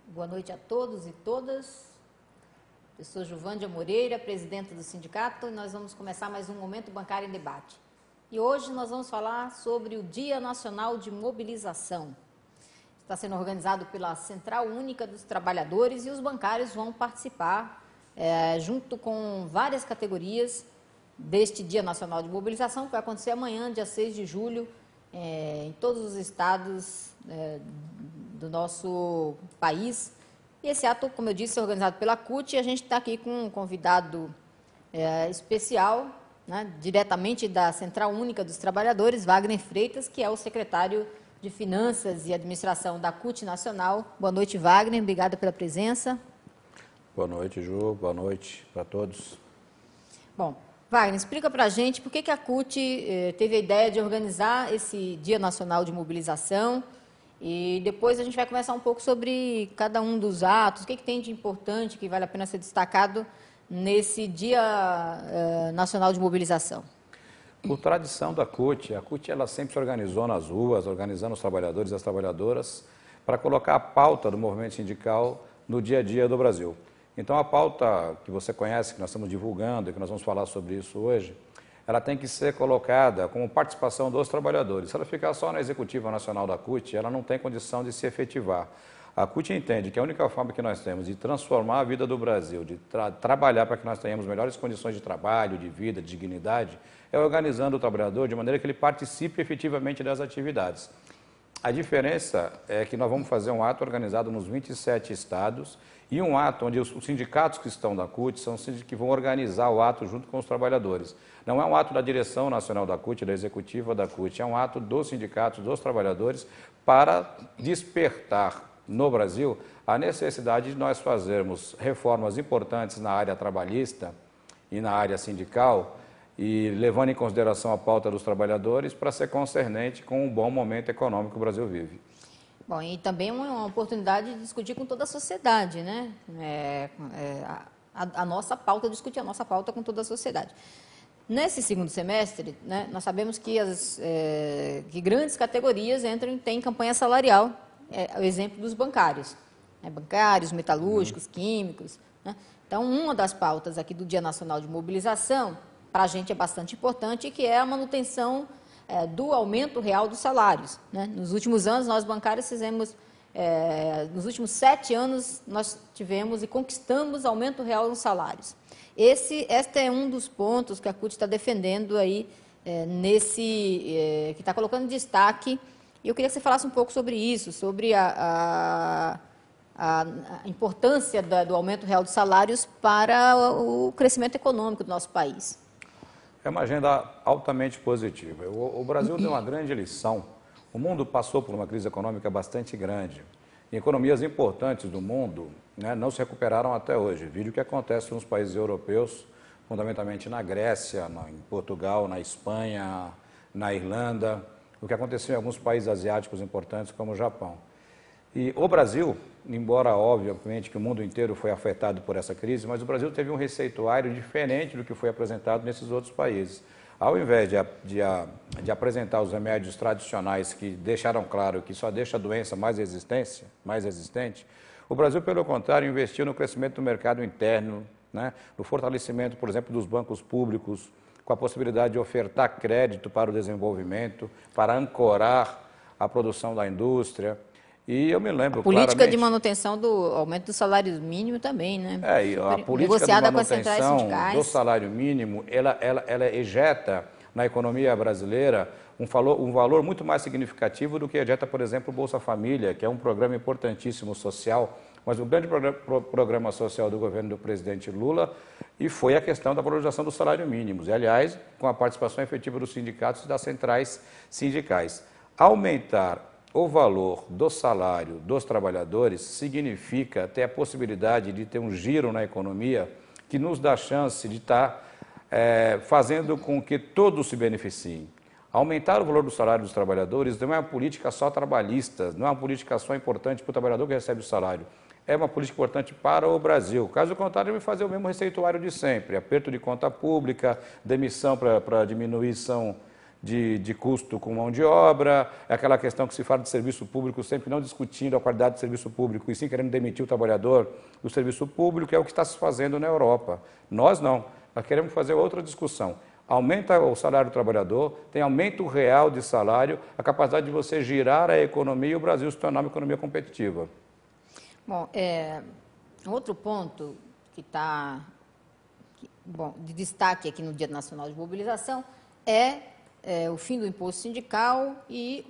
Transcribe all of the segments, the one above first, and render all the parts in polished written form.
Boa noite a todos e todas. Eu sou Juvândia Moreira, presidenta do sindicato, e nós vamos começar mais um Momento Bancário em Debate. E hoje nós vamos falar sobre o Dia Nacional de Mobilização. Está sendo organizado pela Central Única dos Trabalhadores e os bancários vão participar junto com várias categorias deste Dia Nacional de Mobilização, que vai acontecer amanhã, dia 6 de julho, em todos os estados do nosso país. E esse ato, como eu disse, é organizado pela CUT e a gente está aqui com um convidado especial, né, diretamente da Central Única dos Trabalhadores, Wagner Freitas, que é o secretário de Finanças e Administração da CUT Nacional. Boa noite, Wagner. Obrigada pela presença. Boa noite, Ju. Boa noite para todos. Bom, Wagner, explica para a gente por que a CUT teve a ideia de organizar esse Dia Nacional de Mobilização e depois a gente vai conversar um pouco sobre cada um dos atos, o que tem de importante que vale a pena ser destacado nesse Dia Nacional de Mobilização. Por tradição da CUT, a CUT ela sempre se organizou nas ruas, organizando os trabalhadores e as trabalhadoras para colocar a pauta do movimento sindical no dia a dia do Brasil. Então, a pauta que você conhece, que nós estamos divulgando e que nós vamos falar sobre isso hoje, ela tem que ser colocada como participação dos trabalhadores. Se ela ficar só na Executiva Nacional da CUT, ela não tem condição de se efetivar. A CUT entende que a única forma que nós temos de transformar a vida do Brasil, de trabalhar para que nós tenhamos melhores condições de trabalho, de vida, de dignidade, é organizando o trabalhador de maneira que ele participe efetivamente das atividades. A diferença é que nós vamos fazer um ato organizado nos 27 estados e um ato onde os sindicatos que estão da CUT são os que vão organizar o ato junto com os trabalhadores. Não é um ato da direção nacional da CUT, da executiva da CUT, é um ato dos sindicatos, dos trabalhadores, para despertar no Brasil a necessidade de nós fazermos reformas importantes na área trabalhista e na área sindical, e levando em consideração a pauta dos trabalhadores para ser concernente com o bom momento econômico que o Brasil vive. Bom, e também uma oportunidade de discutir com toda a sociedade, né? A nossa pauta, discutir a nossa pauta com toda a sociedade. Nesse segundo semestre, né, nós sabemos que que grandes categorias têm campanha salarial, o exemplo dos bancários, né? Bancários, metalúrgicos, químicos, né? Então, uma das pautas aqui do Dia Nacional de Mobilização, para a gente é bastante importante, que é a manutenção do aumento real dos salários, né? Nos últimos anos, nós bancários fizemos, nos últimos 7 anos, nós tivemos e conquistamos aumento real dos salários. Este é um dos pontos que a CUT está defendendo aí, que está colocando em destaque, e eu queria que você falasse um pouco sobre isso, sobre a importância do aumento real dos salários para o crescimento econômico do nosso país. É uma agenda altamente positiva. O Brasil deu uma grande lição. O mundo passou por uma crise econômica bastante grande. E economias importantes do mundo, né, não se recuperaram até hoje. Vídeo que acontece nos países europeus, fundamentalmente na Grécia, em Portugal, na Espanha, na Irlanda, o que aconteceu em alguns países asiáticos importantes como o Japão. E o Brasil, embora obviamente que o mundo inteiro foi afetado por essa crise, mas o Brasil teve um receituário diferente do que foi apresentado nesses outros países. Ao invés de apresentar os remédios tradicionais que deixaram claro que só deixa a doença mais resistente, o Brasil, pelo contrário, investiu no crescimento do mercado interno, né, no fortalecimento, por exemplo, dos bancos públicos, com a possibilidade de ofertar crédito para o desenvolvimento, para ancorar a produção da indústria. E eu me lembro política de manutenção do aumento do salário mínimo também, né? E a política de manutenção do salário mínimo, ela ejeta na economia brasileira um valor muito mais significativo do que ejeta, por exemplo, o Bolsa Família, que é um programa importantíssimo social, mas o grande programa social do governo do presidente Lula e foi a questão da valorização dos salários mínimos, e, aliás, com a participação efetiva dos sindicatos e das centrais sindicais. Aumentar o valor do salário dos trabalhadores significa ter a possibilidade de ter um giro na economia que nos dá a chance de estar fazendo com que todos se beneficiem. Aumentar o valor do salário dos trabalhadores não é uma política só trabalhista, não é uma política só importante para o trabalhador que recebe o salário. é uma política importante para o Brasil. Caso contrário, ele vai fazer o mesmo receituário de sempre, aperto de conta pública, demissão para diminuição de custo com mão de obra, é aquela questão que se fala de serviço público, sempre não discutindo a qualidade do serviço público, e sim querendo demitir o trabalhador do serviço público, é o que está se fazendo na Europa. Nós não, nós queremos fazer outra discussão. Aumenta o salário do trabalhador, tem aumento real de salário, a capacidade de você girar a economia e o Brasil se tornar uma economia competitiva. Bom, outro ponto que está de destaque aqui no Dia Nacional de Mobilização é o fim do imposto sindical e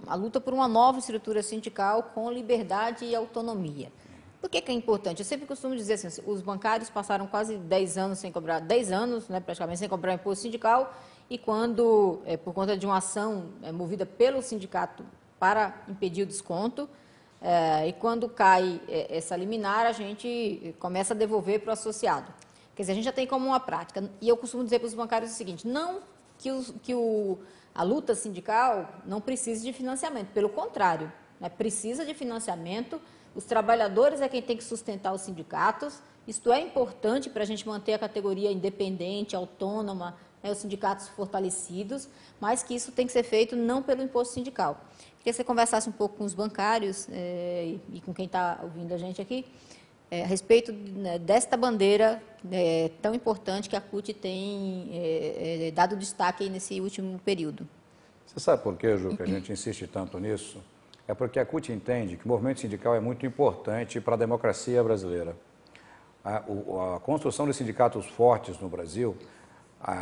a luta por uma nova estrutura sindical com liberdade e autonomia. Por que é importante? Eu sempre costumo dizer assim, os bancários passaram quase 10 anos sem cobrar, 10 anos, né, praticamente, sem cobrar imposto sindical, e quando, por conta de uma ação movida pelo sindicato para impedir o desconto, e quando cai essa liminar, a gente começa a devolver para o associado. Quer dizer, a gente já tem como uma prática. E eu costumo dizer para os bancários o seguinte, não que a luta sindical não precise de financiamento, pelo contrário, né, precisa de financiamento, os trabalhadores é quem tem que sustentar os sindicatos, isto é importante para a gente manter a categoria independente, autônoma, né, os sindicatos fortalecidos, mas que isso tem que ser feito não pelo imposto sindical. Queria que você conversasse um pouco com os bancários e com quem está ouvindo a gente aqui, a respeito desta bandeira tão importante que a CUT tem dado destaque aí nesse último período. Você sabe por quê, Ju, que a gente insiste tanto nisso? É porque a CUT entende que o movimento sindical é muito importante para a democracia brasileira. A construção de sindicatos fortes no Brasil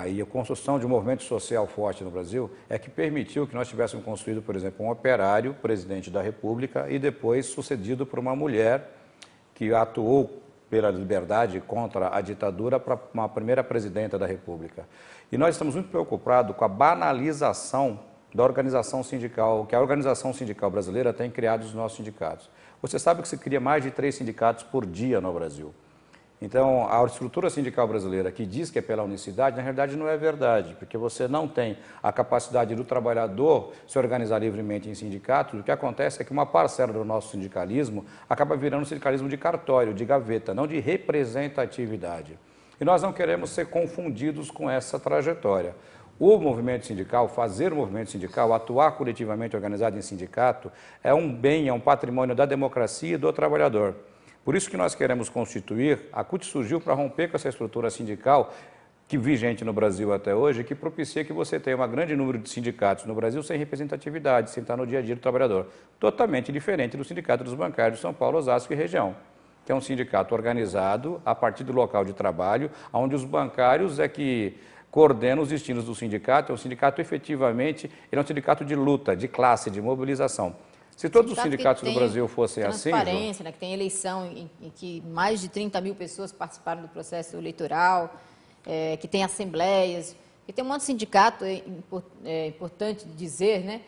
e a construção de um movimento social forte no Brasil é que permitiu que nós tivéssemos construído, por exemplo, um operário, presidente da República, e depois sucedido por uma mulher que atuou pela liberdade contra a ditadura para uma primeira presidenta da República. E nós estamos muito preocupados com a banalização da organização sindical, que a organização sindical brasileira tem criado os nossos sindicatos. Você sabe que se cria mais de 3 sindicatos por dia no Brasil. Então, a estrutura sindical brasileira que diz que é pela unicidade, na realidade não é verdade, porque você não tem a capacidade do trabalhador se organizar livremente em sindicatos. O que acontece é que uma parcela do nosso sindicalismo acaba virando um sindicalismo de cartório, de gaveta, não de representatividade. E nós não queremos ser confundidos com essa trajetória. O movimento sindical, fazer o movimento sindical, atuar coletivamente organizado em sindicato, é um bem, é um patrimônio da democracia e do trabalhador. Por isso que nós queremos constituir, a CUT surgiu para romper com essa estrutura sindical que vigente no Brasil até hoje, que propicia que você tenha um grande número de sindicatos no Brasil sem representatividade, sem estar no dia a dia do trabalhador. Totalmente diferente do Sindicato dos Bancários de São Paulo, Osasco e região, que é um sindicato organizado a partir do local de trabalho, onde os bancários é que coordenam os destinos do sindicato. É um sindicato efetivamente, ele é um sindicato de luta, de classe, de mobilização. Se todos os sindicatos do Brasil fossem assim... Transparência, né, que tem eleição em que mais de 30 mil pessoas participaram do processo eleitoral, que tem assembleias, que tem um monte de sindicato, é importante dizer, né,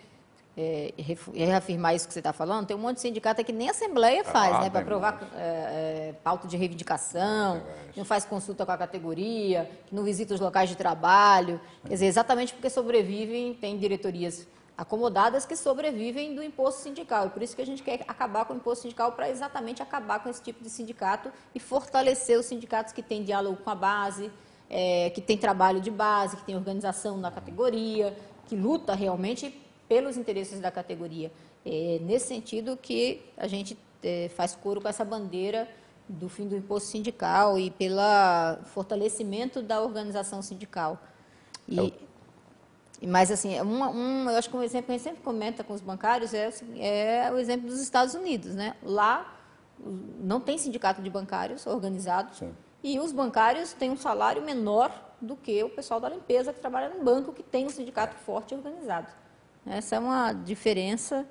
reafirmar isso que você está falando, tem um monte de sindicato que nem assembleia faz, né, para aprovar pauta de reivindicação, que não faz consulta com a categoria, que não visita os locais de trabalho, quer dizer, exatamente porque sobrevivem, tem diretorias acomodadas que sobrevivem do imposto sindical. E por isso que a gente quer acabar com o imposto sindical, para exatamente acabar com esse tipo de sindicato e fortalecer os sindicatos que têm diálogo com a base, que tem trabalho de base, que tem organização na categoria, que luta realmente pelos interesses da categoria. É nesse sentido que a gente faz coro com essa bandeira do fim do imposto sindical e pelo fortalecimento da organização sindical. Mas, assim, eu acho que um exemplo que a gente sempre comenta com os bancários é o exemplo dos Estados Unidos, né? Lá não tem sindicato de bancários organizado. Sim. E os bancários têm um salário menor do que o pessoal da limpeza que trabalha no banco, que tem um sindicato forte e organizado. Essa é uma diferença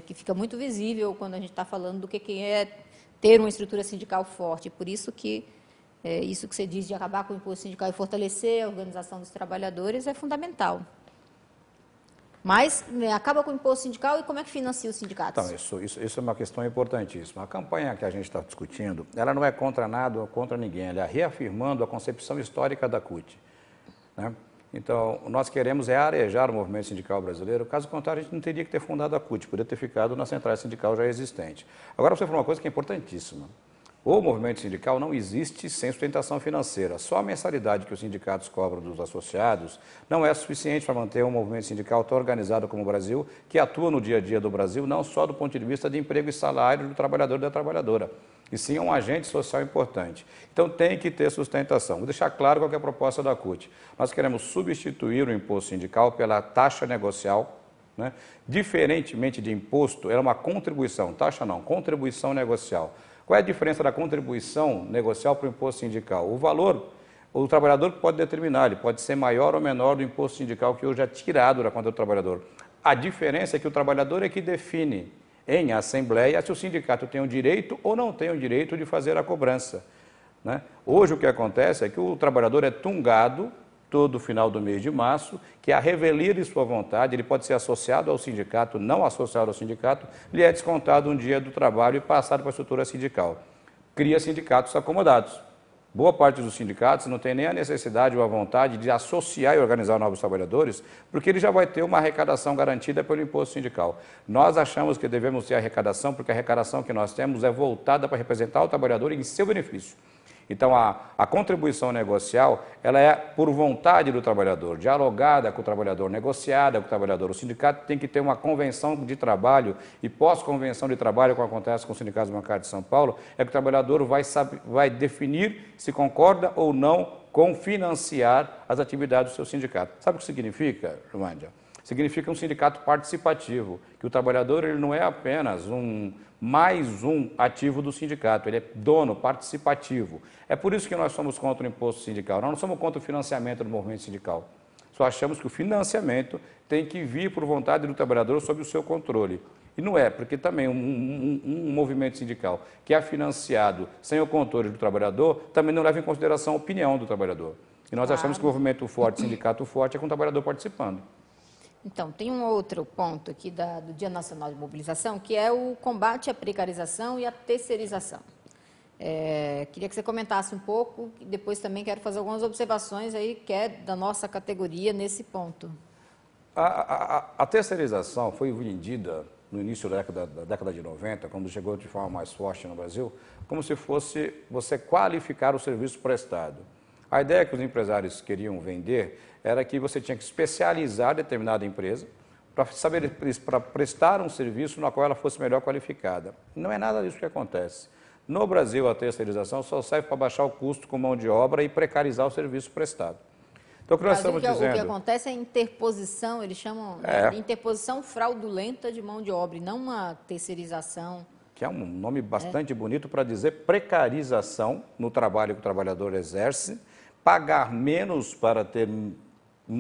que fica muito visível quando a gente está falando do que é ter uma estrutura sindical forte. Por isso que isso que você diz de acabar com o imposto sindical e fortalecer a organização dos trabalhadores é fundamental. Mas acaba com o imposto sindical e como é que financia os sindicatos? Então, isso é uma questão importantíssima. A campanha que a gente está discutindo, ela não é contra nada ou contra ninguém, ela é reafirmando a concepção histórica da CUT, né? Então, nós queremos arejar o movimento sindical brasileiro. Caso contrário, a gente não teria que ter fundado a CUT, poderia ter ficado na central sindical já existente. Agora, você falou uma coisa que é importantíssima. O movimento sindical não existe sem sustentação financeira. Só a mensalidade que os sindicatos cobram dos associados não é suficiente para manter um movimento sindical tão organizado como o Brasil, que atua no dia a dia do Brasil, não só do ponto de vista de emprego e salário do trabalhador e da trabalhadora, e sim é um agente social importante. Então tem que ter sustentação. Vou deixar claro qual é a proposta da CUT. Nós queremos substituir o imposto sindical pela taxa negocial, né? Diferentemente de imposto, ela é uma contribuição, taxa não, contribuição negocial. Qual é a diferença da contribuição negocial para o imposto sindical? O valor, o trabalhador pode determinar, ele pode ser maior ou menor do imposto sindical que hoje é tirado da conta do trabalhador. A diferença é que o trabalhador é que define em assembleia se o sindicato tem o direito ou não tem o direito de fazer a cobrança, né? Hoje o que acontece é que o trabalhador é tungado todo final do mês de março, que a revelia de sua vontade, ele pode ser associado ao sindicato, não associado ao sindicato, lhe é descontado um dia do trabalho e passado para a estrutura sindical. Cria sindicatos acomodados. Boa parte dos sindicatos não tem nem a necessidade ou a vontade de associar e organizar novos trabalhadores, porque ele já vai ter uma arrecadação garantida pelo imposto sindical. Nós achamos que devemos ter arrecadação, porque a arrecadação que nós temos é voltada para representar o trabalhador em seu benefício. Então, a contribuição negocial, ela é por vontade do trabalhador, dialogada com o trabalhador, negociada com o trabalhador. O sindicato tem que ter uma convenção de trabalho e pós-convenção de trabalho, como acontece com os sindicatos bancários de São Paulo, é que o trabalhador vai definir se concorda ou não com financiar as atividades do seu sindicato. Sabe o que significa, Rumândia? Significa um sindicato participativo, que o trabalhador ele não é apenas mais um ativo do sindicato, ele é dono, participativo. É por isso que nós somos contra o imposto sindical, nós não somos contra o financiamento do movimento sindical. Só achamos que o financiamento tem que vir por vontade do trabalhador sob o seu controle. E não é, porque também um movimento sindical que é financiado sem o controle do trabalhador, também não leva em consideração a opinião do trabalhador. E nós achamos que o movimento forte, sindicato forte, é com o trabalhador participando. Então, tem um outro ponto aqui do Dia Nacional de Mobilização, que é o combate à precarização e à terceirização. Queria que você comentasse um pouco, e depois também quero fazer algumas observações aí, que é da nossa categoria nesse ponto. A terceirização foi vendida no início da década de 90, quando chegou de forma mais forte no Brasil, como se fosse você qualificar o serviço prestado. A ideia que os empresários queriam vender era que você tinha que especializar determinada empresa para prestar um serviço no qual ela fosse melhor qualificada. Não é nada disso que acontece. No Brasil, a terceirização só serve para baixar o custo com mão de obra e precarizar o serviço prestado. Então, o que nós estamos dizendo... O que acontece é a interposição, eles chamam de interposição fraudulenta de mão de obra, e não uma terceirização. Que é um nome bastante bonito para dizer precarização no trabalho que o trabalhador exerce, pagar menos para ter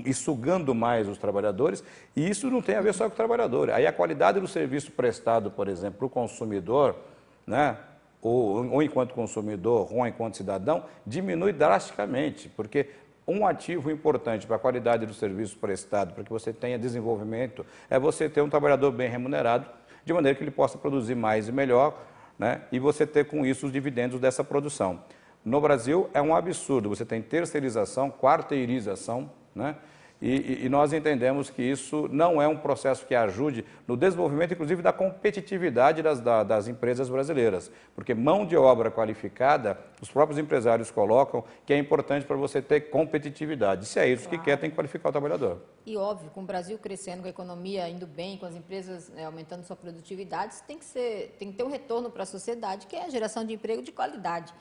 e sugando mais os trabalhadores, e isso não tem a ver só com o trabalhador. Aí a qualidade do serviço prestado, por exemplo, para o consumidor, né, ou enquanto consumidor, ou enquanto cidadão, diminui drasticamente, porque um ativo importante para a qualidade do serviço prestado, para que você tenha desenvolvimento, é você ter um trabalhador bem remunerado, de maneira que ele possa produzir mais e melhor, né, e você ter com isso os dividendos dessa produção. No Brasil é um absurdo, você tem terceirização, quarteirização, né? E nós entendemos que isso não é um processo que ajude no desenvolvimento, inclusive, da competitividade das empresas brasileiras, porque mão de obra qualificada, os próprios empresários colocam que é importante para você ter competitividade. Se é isso que quer, tem que qualificar o trabalhador. E óbvio, com o Brasil crescendo, com a economia indo bem, com as empresas aumentando sua produtividade, tem que ter um retorno para a sociedade, que é a geração de emprego de qualidade.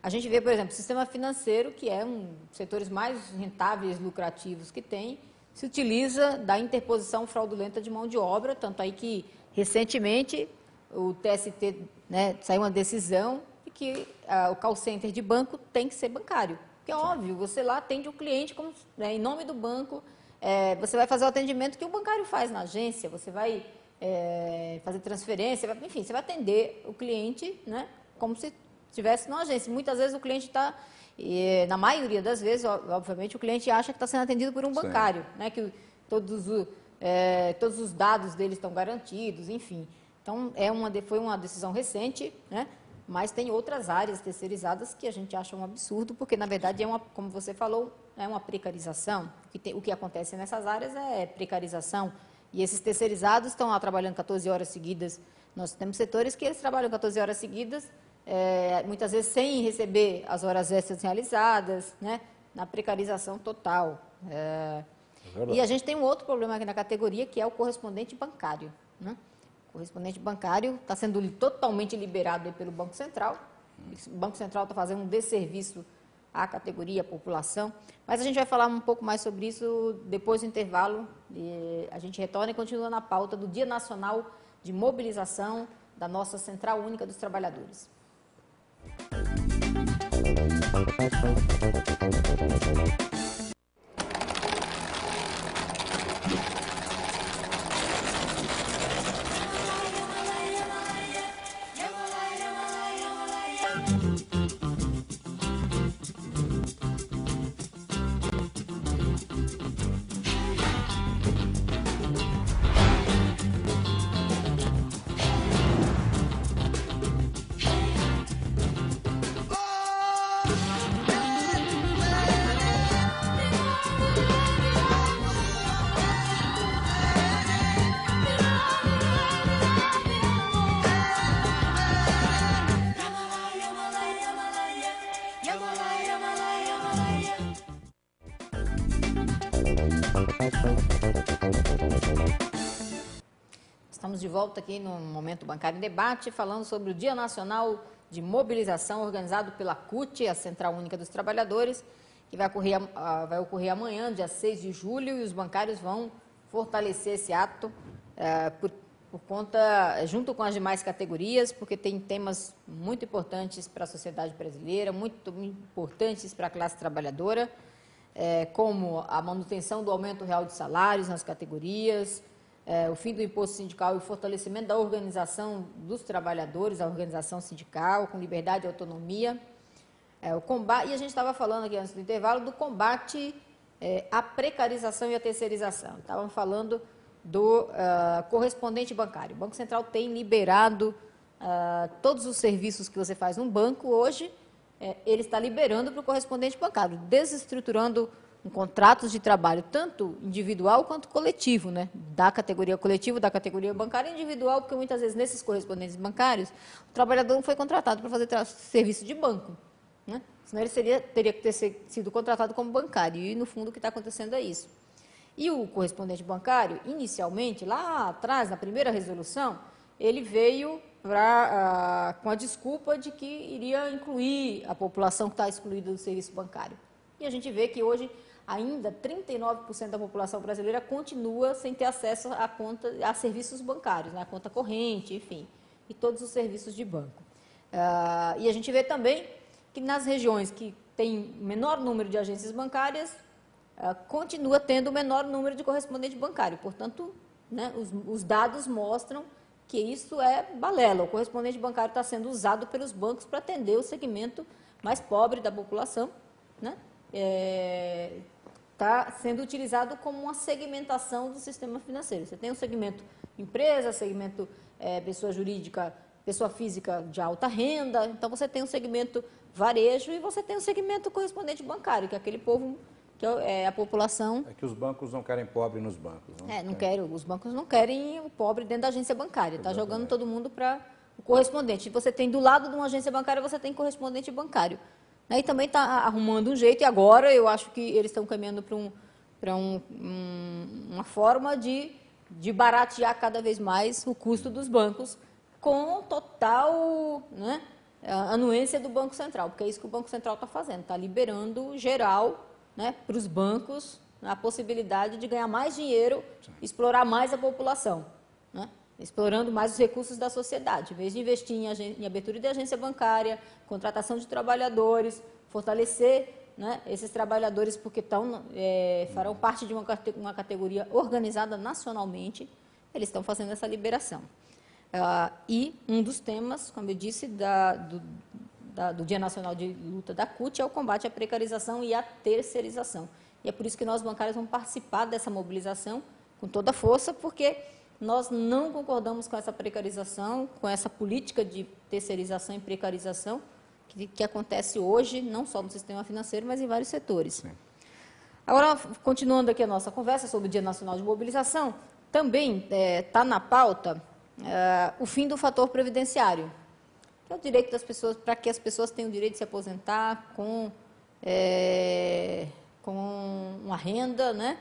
A gente vê, por exemplo, o sistema financeiro, que é um dos setores mais rentáveis, lucrativos que tem, se utiliza da interposição fraudulenta de mão de obra, tanto aí que, recentemente, o TST, né, saiu uma decisão de que o call center de banco tem que ser bancário. Porque é óbvio, você lá atende o cliente como, né, em nome do banco, você vai fazer o atendimento que o bancário faz na agência, você vai fazer transferência, enfim, você vai atender o cliente, né, como se estivesse numa agência. Muitas vezes o cliente está, na maioria das vezes, obviamente, o cliente acha que está sendo atendido por um bancário, né, que todos os dados dele estão garantidos, enfim. Então, foi uma decisão recente, né, Mas tem outras áreas terceirizadas que a gente acha um absurdo, porque, na verdade, como você falou, é uma precarização. O que acontece nessas áreas é precarização. E esses terceirizados estão lá trabalhando 14 horas seguidas. Nós temos setores que eles trabalham 14 horas seguidas, muitas vezes sem receber as horas extras realizadas, né? Na precarização total. E a gente tem um outro problema aqui na categoria, que é o correspondente bancário, né? O correspondente bancário está sendo totalmente liberado pelo Banco Central. O Banco Central está fazendo um desserviço à categoria, à população. Mas a gente vai falar um pouco mais sobre isso depois do intervalo. A gente retorna e continua na pauta do Dia Nacional de Mobilização da nossa Central Única dos Trabalhadores. Estamos de volta aqui no Momento Bancário em Debate, falando sobre o Dia Nacional de Mobilização, organizado pela CUT, a Central Única dos Trabalhadores, que vai ocorrer amanhã, dia 6 de julho, e os bancários vão fortalecer esse ato por conta, junto com as demais categorias, porque tem temas muito importantes para a sociedade brasileira, muito importantes para a classe trabalhadora, como a manutenção do aumento real de salários nas categorias, o fim do imposto sindical e o fortalecimento da organização dos trabalhadores, a organização sindical, com liberdade e autonomia. O combate, e a gente estava falando aqui antes do intervalo do combate à precarização e à terceirização. Estávamos falando do correspondente bancário. O Banco Central tem liberado todos os serviços que você faz num banco. Hoje, ele está liberando para o correspondente bancário, desestruturando contratos de trabalho, tanto individual quanto coletivo, né? Da categoria coletiva, da categoria bancária e individual, porque muitas vezes nesses correspondentes bancários, o trabalhador não foi contratado para fazer serviço de banco, né? Senão ele teria que ter sido contratado como bancário, e no fundo o que está acontecendo é isso. E o correspondente bancário, inicialmente, lá atrás, na primeira resolução, ele veio com a desculpa de que iria incluir a população que está excluída do serviço bancário. E a gente vê que hoje ainda 39% da população brasileira continua sem ter acesso a serviços bancários, né? A conta corrente, enfim, e todos os serviços de banco. E a gente vê também que nas regiões que tem menor número de agências bancárias, continua tendo o menor número de correspondente bancário. Portanto, né, os dados mostram que isso é balela. O correspondente bancário está sendo usado pelos bancos para atender o segmento mais pobre da população, né? Está sendo utilizado como uma segmentação do sistema financeiro. Você tem um segmento empresa, segmento pessoa jurídica, pessoa física de alta renda, então você tem um segmento varejo e você tem um segmento correspondente bancário, que é aquele povo, que é a população. É que os bancos não querem pobre nos bancos. Os bancos não querem o pobre dentro da agência bancária, está jogando todo mundo para o correspondente. Você tem do lado de uma agência bancária, você tem correspondente bancário. E também está arrumando um jeito, e agora eu acho que eles estão caminhando para uma forma de baratear cada vez mais o custo dos bancos, com total, né, anuência do Banco Central, porque é isso que o Banco Central está fazendo, está liberando geral, né, para os bancos a possibilidade de ganhar mais dinheiro, explorar mais a população, né? Explorando mais os recursos da sociedade, em vez de investir em abertura de agência bancária, contratação de trabalhadores, fortalecer, né, esses trabalhadores, porque farão parte de uma categoria organizada nacionalmente, eles estão fazendo essa liberação. E um dos temas, como eu disse, do Dia Nacional de Luta da CUT é o combate à precarização e à terceirização. E é por isso que nós bancários vamos participar dessa mobilização com toda a força, porque nós não concordamos com essa precarização, com essa política de terceirização e precarização que acontece hoje, não só no sistema financeiro, mas em vários setores. Sim. Agora, continuando aqui a nossa conversa sobre o Dia Nacional de Mobilização, também está na pauta o fim do fator previdenciário, que é o direito das pessoas, para que as pessoas tenham o direito de se aposentar com uma renda, né?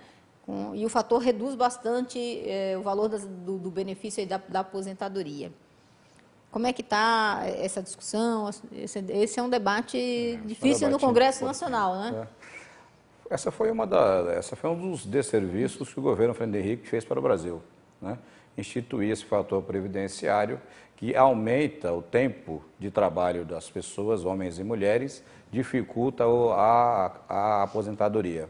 E o fator reduz bastante o valor do benefício aí da aposentadoria. Como é que está essa discussão? Esse é um debate difícil no Congresso Nacional, né? Essa foi um dos desserviços que o governo Fernando Henrique fez para o Brasil, né? Instituir esse fator previdenciário que aumenta o tempo de trabalho das pessoas, homens e mulheres, dificulta a aposentadoria.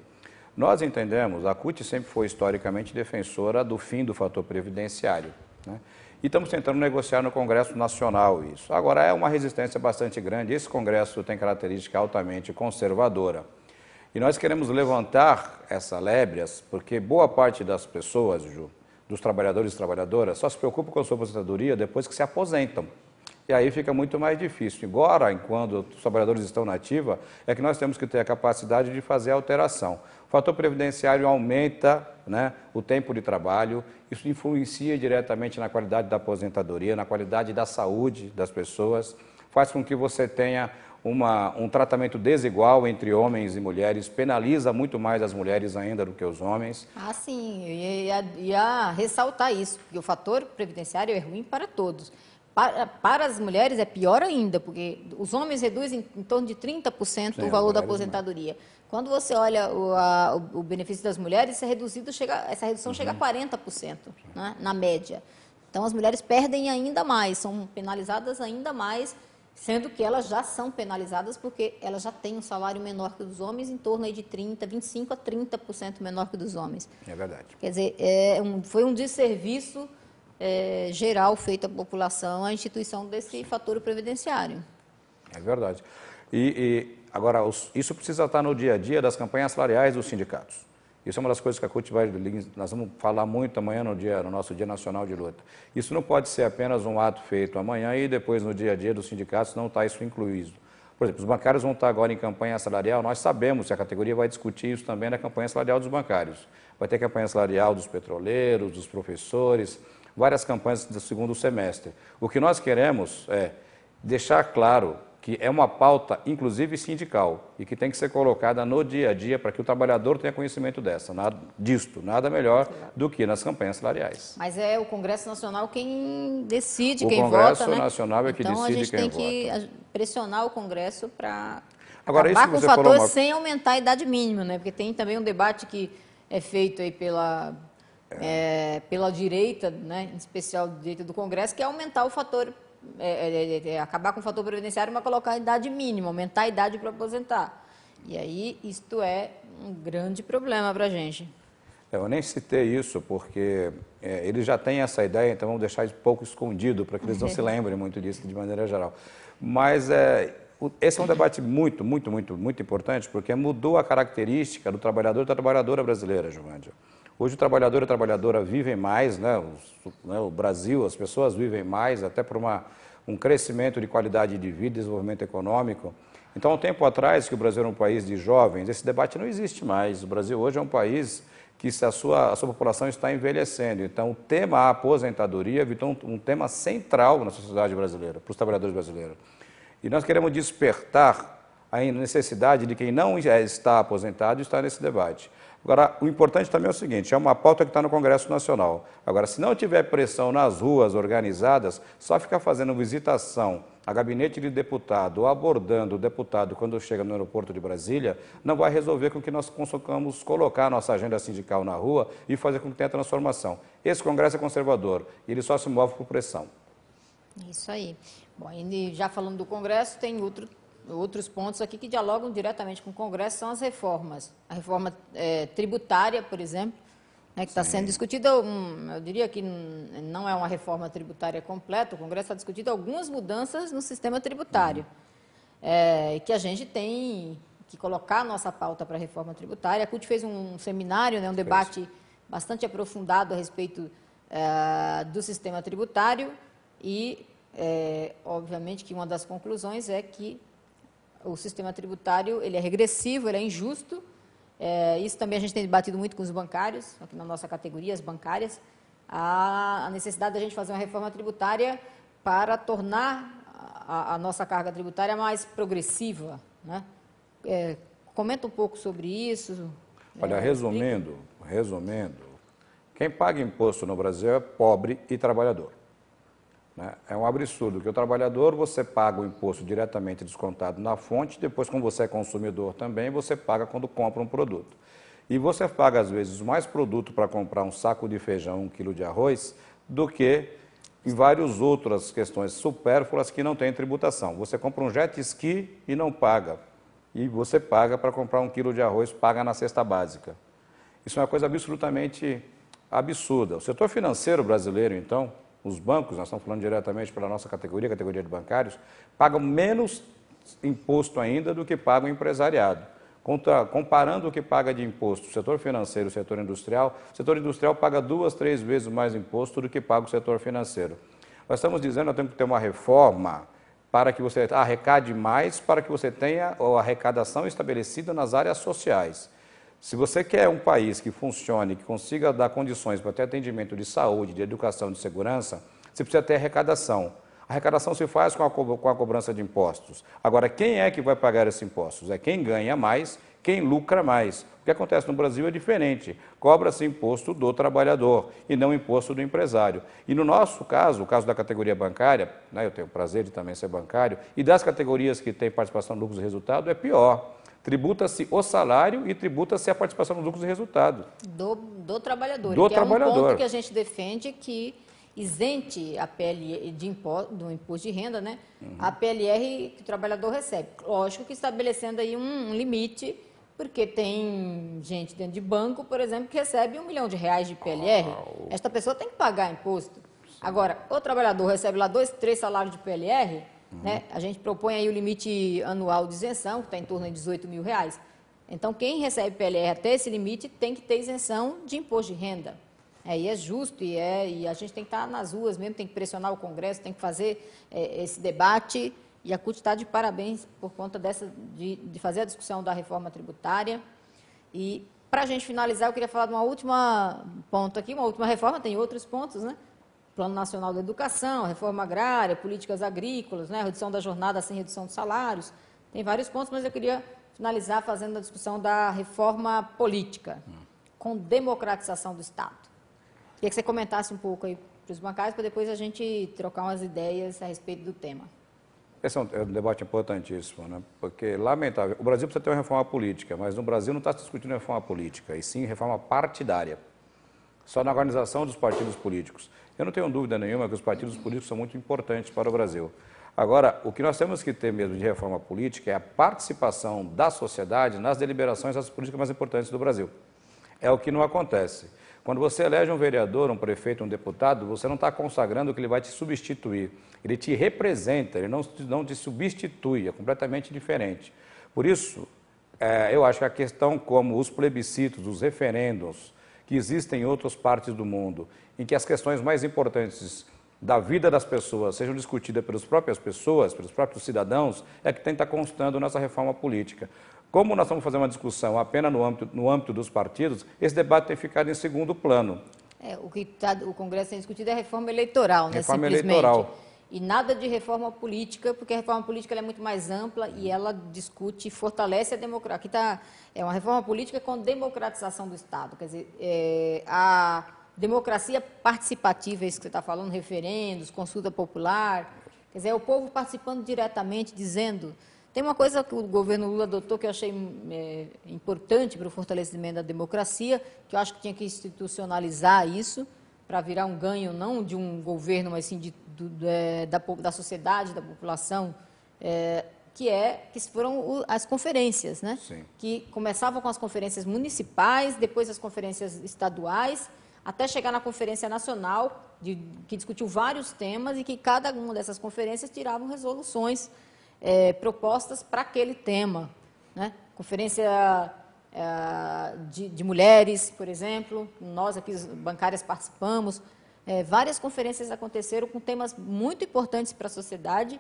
Nós entendemos, a CUT sempre foi historicamente defensora do fim do fator previdenciário, né? E estamos tentando negociar no Congresso Nacional isso. Agora, é uma resistência bastante grande, esse Congresso tem característica altamente conservadora. E nós queremos levantar essa lébrias, porque boa parte das pessoas, Ju, dos trabalhadores e trabalhadoras, só se preocupam com a sua aposentadoria depois que se aposentam. E aí fica muito mais difícil. Agora, enquanto os trabalhadores estão na ativa, é que nós temos que ter a capacidade de fazer a alteração. O fator previdenciário aumenta, né, o tempo de trabalho, isso influencia diretamente na qualidade da aposentadoria, na qualidade da saúde das pessoas, faz com que você tenha um tratamento desigual entre homens e mulheres, penaliza muito mais as mulheres ainda do que os homens. Ah, sim, eu ia ressaltar isso, porque o fator previdenciário é ruim para todos. Para as mulheres é pior ainda, porque os homens reduzem em torno de 30% o valor da aposentadoria. Quando você olha o benefício das mulheres, essa redução chega a 40%, né, na média. Então, as mulheres perdem ainda mais, são penalizadas ainda mais, sendo que elas já são penalizadas porque elas já têm um salário menor que o dos homens, em torno aí de 25% a 30% menor que o dos homens. É verdade. Quer dizer, foi um desserviço geral feito à população, a instituição desse fator previdenciário. É verdade. Agora, isso precisa estar no dia a dia das campanhas salariais dos sindicatos. Isso é uma das coisas que a CUT nós vamos falar muito amanhã no nosso Dia Nacional de Luta. Isso não pode ser apenas um ato feito amanhã e depois no dia a dia dos sindicatos não está isso incluído. Por exemplo, os bancários vão estar agora em campanha salarial, nós sabemos que a categoria vai discutir isso também na campanha salarial dos bancários. Vai ter campanha salarial dos petroleiros, dos professores, várias campanhas do segundo semestre. O que nós queremos é deixar claro que é uma pauta, inclusive sindical, e que tem que ser colocada no dia a dia para que o trabalhador tenha conhecimento disto. Nada melhor do que nas campanhas salariais. Mas é o Congresso Nacional quem decide, quem vota, né? O Congresso Nacional é que decide quem vota. Então, a gente tem que pressionar o Congresso para acabar com o fator sem aumentar a idade mínima, né? Porque tem também um debate que é feito aí pela direita, né? Em especial a direita do Congresso, que é aumentar o fator acabar com o fator previdenciário, mas colocar a idade mínima, aumentar a idade para aposentar. E aí, isto é um grande problema para a gente. Eu nem citei isso, porque eles já têm essa ideia, então vamos deixar isso um pouco escondido, para que eles não se lembrem muito disso de maneira geral. Mas esse é um debate muito importante, porque mudou a característica do trabalhador e da trabalhadora brasileira, Giovândia. Hoje o trabalhador e a trabalhadora vivem mais, né? O Brasil, as pessoas vivem mais, até por um crescimento de qualidade de vida, desenvolvimento econômico. Então, há um tempo atrás, que o Brasil era um país de jovens, esse debate não existe mais. O Brasil hoje é um país que a sua população está envelhecendo. Então, o tema aposentadoria virou um tema central na sociedade brasileira, para os trabalhadores brasileiros. E nós queremos despertar a necessidade de quem não está aposentado estar nesse debate. Agora, o importante também é o seguinte, é uma pauta que está no Congresso Nacional. Agora, se não tiver pressão nas ruas organizadas, só ficar fazendo visitação a gabinete de deputado ou abordando o deputado quando chega no aeroporto de Brasília, não vai resolver com que nós consigamos colocar a nossa agenda sindical na rua e fazer com que tenha transformação. Esse Congresso é conservador e ele só se move por pressão. Isso aí. Bom, e já falando do Congresso, tem outros pontos aqui que dialogam diretamente com o Congresso, são as reformas. A reforma tributária, por exemplo, né, que está sendo discutida, eu diria que não é uma reforma tributária completa, o Congresso está discutindo algumas mudanças no sistema tributário, que a gente tem que colocar a nossa pauta para a reforma tributária. A CUT fez um seminário, né, um debate bastante aprofundado a respeito do sistema tributário e, obviamente, que uma das conclusões é que o sistema tributário ele é regressivo, ele é injusto. Isso também a gente tem debatido muito com os bancários, aqui na nossa categoria, as bancárias, a necessidade da gente fazer uma reforma tributária para tornar a nossa carga tributária mais progressiva, né? Comenta um pouco sobre isso. Olha, resumindo, quem paga imposto no Brasil é pobre e trabalhador. Né? É um absurdo que o trabalhador, você paga o imposto diretamente descontado na fonte, depois, como você é consumidor também, você paga quando compra um produto. E você paga, às vezes, mais produto para comprar um saco de feijão, 1 quilo de arroz, do que em várias outras questões supérfluas que não têm tributação. Você compra um jet ski e não paga. E você paga para comprar 1 quilo de arroz, paga na cesta básica. Isso é uma coisa absolutamente absurda. O setor financeiro brasileiro, então, os bancos, nós estamos falando diretamente pela nossa categoria, categoria de bancários, pagam menos imposto ainda do que paga o empresariado. Comparando o que paga de imposto o setor financeiro e o setor industrial paga 2, 3 vezes mais imposto do que paga o setor financeiro. Nós estamos dizendo que nós temos que ter uma reforma para que você arrecade mais, para que você tenha a arrecadação estabelecida nas áreas sociais. Se você quer um país que funcione, que consiga dar condições para ter atendimento de saúde, de educação, de segurança, você precisa ter arrecadação. A arrecadação se faz com a cobrança de impostos. Agora, quem é que vai pagar esses impostos? É quem ganha mais, quem lucra mais. O que acontece no Brasil é diferente. Cobra-se imposto do trabalhador e não imposto do empresário. E no nosso caso, o caso da categoria bancária, né, eu tenho o prazer de também ser bancário, e das categorias que têm participação no lucros e resultado, é pior. Tributa-se o salário e tributa-se a participação no lucros e resultado. Do trabalhador. Do que trabalhador. É um ponto que a gente defende que isente a PLR do imposto de renda, né? A PLR que o trabalhador recebe. Lógico que estabelecendo aí um limite, porque tem gente dentro de banco, por exemplo, que recebe R$1 milhão de PLR. Esta pessoa tem que pagar imposto. Agora, o trabalhador recebe lá 2, 3 salários de PLR, né? A gente propõe aí o limite anual de isenção, que está em torno de R$18 mil. Então, quem recebe PLR até esse limite tem que ter isenção de imposto de renda. E é justo, e a gente tem que estar nas ruas mesmo, tem que pressionar o Congresso, tem que fazer esse debate, e a CUT está de parabéns por conta de fazer a discussão da reforma tributária. E, para a gente finalizar, eu queria falar de uma última ponto aqui, uma última reforma, tem outros pontos, né? Plano Nacional da Educação, reforma agrária, políticas agrícolas, né? Redução da jornada sem redução de salários, tem vários pontos, mas eu queria finalizar fazendo a discussão da reforma política, com democratização do Estado. Queria que você comentasse um pouco aí para os bancários, para depois a gente trocar umas ideias a respeito do tema. Esse é um debate importantíssimo, né? Porque, lamentável, o Brasil precisa ter uma reforma política, mas no Brasil não está se discutindo reforma política, e sim reforma partidária, só na organização dos partidos políticos. Eu não tenho dúvida nenhuma que os partidos políticos são muito importantes para o Brasil. Agora, o que nós temos que ter mesmo de reforma política é a participação da sociedade nas deliberações das políticas mais importantes do Brasil. É o que não acontece. Quando você elege um vereador, um prefeito, um deputado, você não está consagrando que ele vai te substituir. Ele te representa, ele não te substitui, é completamente diferente. Por isso, eu acho que a questão como os plebiscitos, os referendos, que existem em outras partes do mundo, em que as questões mais importantes da vida das pessoas sejam discutidas pelas próprias pessoas, pelos próprios cidadãos, é que tem que estar constando nessa reforma política. Como nós estamos fazendo uma discussão apenas no âmbito dos partidos, esse debate tem ficado em segundo plano. O Congresso tem discutido é a reforma eleitoral, né? Reforma simplesmente. Eleitoral. E nada de reforma política, porque a reforma política ela é muito mais ampla e ela discute e fortalece a democracia. Aqui é uma reforma política com democratização do Estado. Quer dizer, a democracia participativa, é isso que você está falando, referendos, consulta popular. Quer dizer, é o povo participando diretamente, dizendo... Tem uma coisa que o governo Lula adotou que eu achei importante para o fortalecimento da democracia, que eu acho que tinha que institucionalizar isso, para virar um ganho não de um governo, mas sim da sociedade, da população, que foram as conferências, né? Sim. Que começavam com as conferências municipais, depois as conferências estaduais, até chegar na Conferência Nacional, que discutiu vários temas e que cada uma dessas conferências tiravam resoluções propostas para aquele tema, né? Conferência de mulheres, por exemplo, nós aqui, os bancárias, participamos, várias conferências aconteceram com temas muito importantes para a sociedade,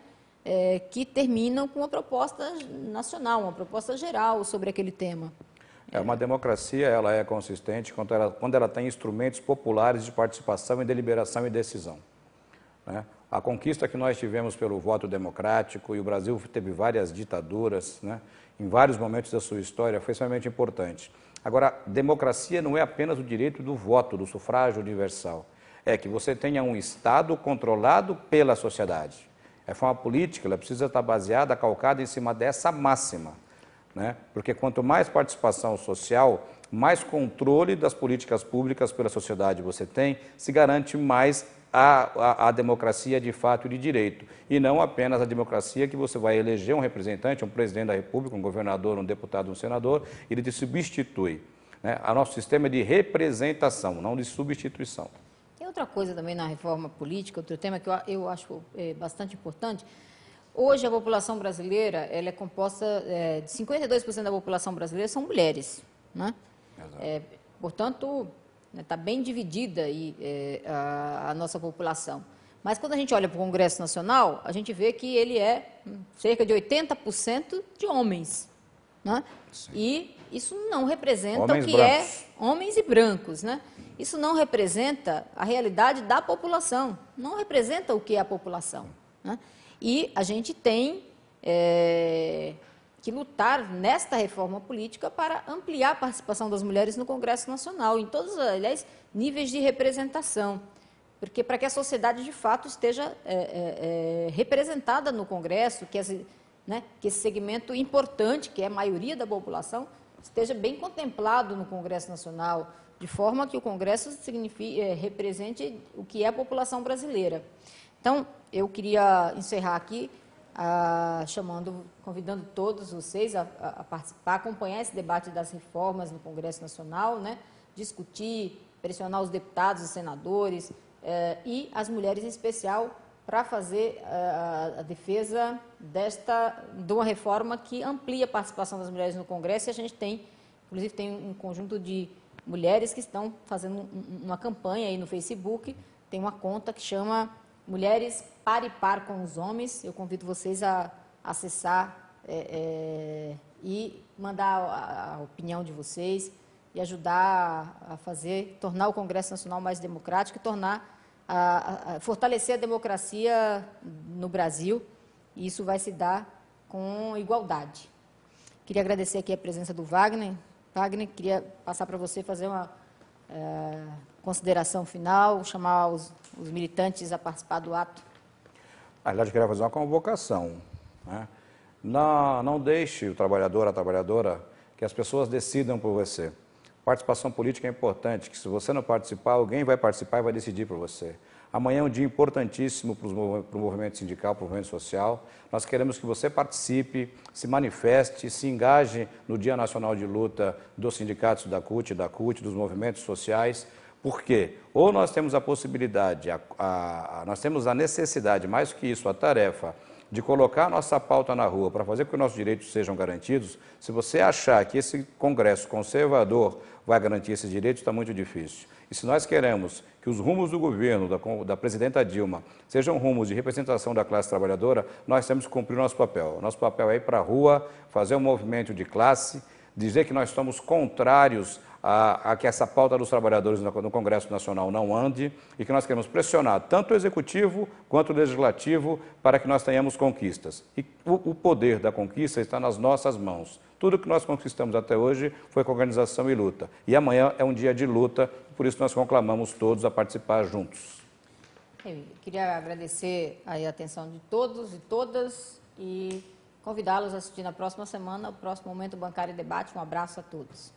que terminam com uma proposta nacional, uma proposta geral sobre aquele tema. Uma democracia, ela é consistente quando ela tem instrumentos populares de participação e deliberação e decisão, né? A conquista que nós tivemos pelo voto democrático, e o Brasil teve várias ditaduras, né, em vários momentos da sua história, foi extremamente importante. Agora, democracia não é apenas o direito do voto, do sufrágio universal. É que você tenha um Estado controlado pela sociedade. A forma política, ela precisa estar baseada, calcada em cima dessa máxima, né? Porque quanto mais participação social, mais controle das políticas públicas pela sociedade você tem, se garante mais a democracia de fato e de direito, e não apenas a democracia que você vai eleger um representante, um presidente da república, um governador, um deputado, um senador, ele te substitui, né? O nosso sistema é de representação, não de substituição. Tem outra coisa também na reforma política, outro tema que eu acho bastante importante. Hoje a população brasileira, ela é composta de 52% da população brasileira são mulheres, né? Portanto, está bem dividida aí, a nossa população. Mas quando a gente olha para o Congresso Nacional, a gente vê que ele é cerca de 80% de homens, né? E isso não representa Homens o que brancos. homens e brancos, né? Isso não representa a realidade da população, não representa o que é a população, né? E a gente tem que lutar nesta reforma política para ampliar a participação das mulheres no Congresso Nacional, em todos, aliás, níveis de representação, porque para que a sociedade de fato esteja representada no Congresso, que esse segmento importante, que é a maioria da população, esteja bem contemplado no Congresso Nacional, de forma que o Congresso represente o que é a população brasileira. Então, eu queria encerrar aqui convidando todos vocês a participar, acompanhar esse debate das reformas no Congresso Nacional, né? Discutir, pressionar os deputados e senadores e as mulheres em especial para fazer a defesa de uma reforma que amplia a participação das mulheres no Congresso, e a gente inclusive tem um conjunto de mulheres que estão fazendo uma campanha aí no Facebook, tem uma conta que chama Mulheres Par e Par com os Homens. Eu convido vocês a acessar e mandar a opinião de vocês e ajudar a tornar o Congresso Nacional mais democrático e fortalecer a democracia no Brasil, e isso vai se dar com igualdade. Queria agradecer aqui a presença do Wagner. Wagner, queria passar para você fazer uma consideração final, chamar os militantes a participar do ato. Aliás, eu queria fazer uma convocação, né? Não deixe o trabalhador, a trabalhadora, que as pessoas decidam por você. Participação política é importante, que se você não participar, alguém vai participar e vai decidir por você. Amanhã é um dia importantíssimo para o movimento sindical, para o movimento social. Nós queremos que você participe, se manifeste, se engaje no Dia Nacional de Luta dos sindicatos da CUT, dos movimentos sociais. Por quê? Ou nós temos a possibilidade, nós temos a necessidade, mais que isso, a tarefa, de colocar a nossa pauta na rua para fazer com que os nossos direitos sejam garantidos. Se você achar que esse Congresso conservador vai garantir esses direitos, está muito difícil. E se nós queremos que os rumos do governo, da presidenta Dilma, sejam rumos de representação da classe trabalhadora, nós temos que cumprir o nosso papel. O nosso papel é ir para a rua, fazer um movimento de classe, dizer que nós estamos contrários a que essa pauta dos trabalhadores no Congresso Nacional não ande, e que nós queremos pressionar tanto o Executivo quanto o Legislativo para que nós tenhamos conquistas. E o poder da conquista está nas nossas mãos. Tudo que nós conquistamos até hoje foi com organização e luta. E amanhã é um dia de luta, por isso nós conclamamos todos a participar juntos. Eu queria agradecer a atenção de todos e todas e convidá-los a assistir na próxima semana o próximo Momento Bancário e Debate. Um abraço a todos.